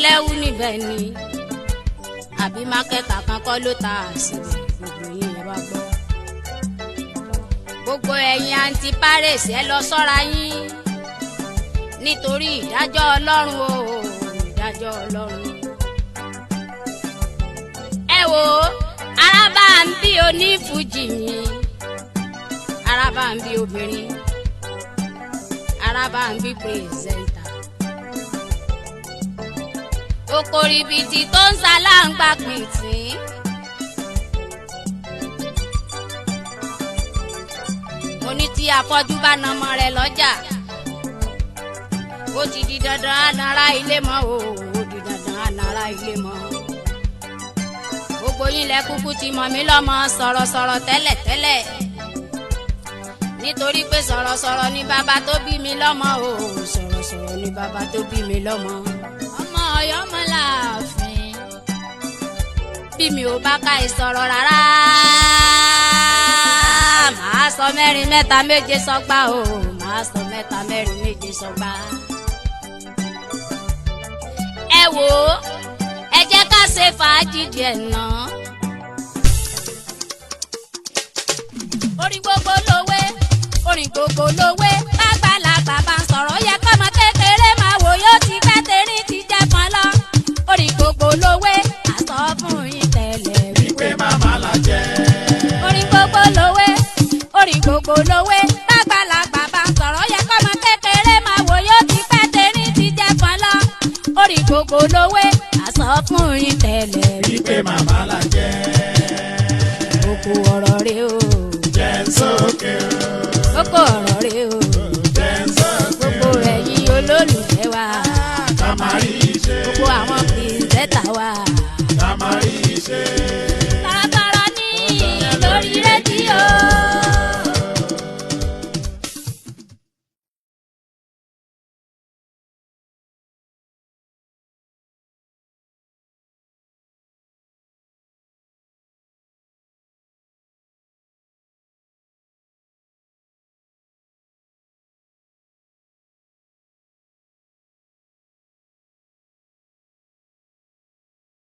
lẹ́wù níbẹ̀ ni àbí mákẹ́tà kan kọ́ ló ta àṣírí gbogbo yín ẹ bá gbọ́. gbogbo ẹ̀yin àǹtí Paris ẹ lọ ṣọ́ra yín nítorí ìdájọ́ Ọlọ́run o ìdájọ́ Ọlọ́run. ẹ wo arábà ń bí oní Fuji mi arábà ń bí obìnrin arábà ń bí pírẹsẹ̀ntà okoribiti tó ń ṣaláǹgbá pìntìn. mo ní tí afọ́jú bá na ọmọ rẹ̀ lọ́jà ó ti di dandan anara ilé mọ́ o ó di dandan anara ilé mọ́. gbogbo yín lẹ kúkú ti mọ̀ mí lọ́mọ sọ̀rọ̀sọ̀rọ̀ tẹ́lẹ̀tẹ́lẹ̀ nítorí pé sọ̀rọ̀sọ̀rọ̀ ni bàbá tó bí mi lọ́mọ o sọ̀rọ̀sọ̀rọ̀ ni bàbá tó bí mi lọ́mọ. ọmọ Ọ̀yọ́ mọ́ láàfin bí mi ò bá ká ìsọ̀rọ̀ rárá màá sọ mẹ́rin mẹ́ta méje sọ́gbà o màá sọ mẹ́ta mẹ́rin méje sọ́gbà. ẹ wò ó ẹ jẹ́ ká ṣe fàájì díẹ̀ náà. orin gbogbo lówé orin gbogbo lówé lágbàlagbà bá ń sọ̀rọ̀ yẹ kọ́mọ kékeré máa wò yóò ti pẹ́ tẹ̀rín ti jẹ́ pọn lọ. orin gbogbo lówé àsọ fún yín tẹ́lẹ̀ wípé màmá la jẹ́. orin gbogbo lówé orin gbogbo lówé lágbàlagbà bá ń sọ̀rọ̀ yẹ kọ́mọ kékeré máa wò yóò ti pẹ́ tẹ̀rín ti jẹ́ pọn lọ. orin gbogbo lówé àsọ fún yín tẹ́lẹ̀ wípé màmá la jẹ́. oko ọ̀rọ̀ rẹ o jẹ́ sókè o. oko ọ̀rọ̀ rẹ o jẹ́ sókè o. gbogbo ẹ̀yin olólùfẹ́ wa ká máa rí iṣẹ́. gbogbo àwọn pìrìsẹ́tà wa ká máa rí iṣẹ́.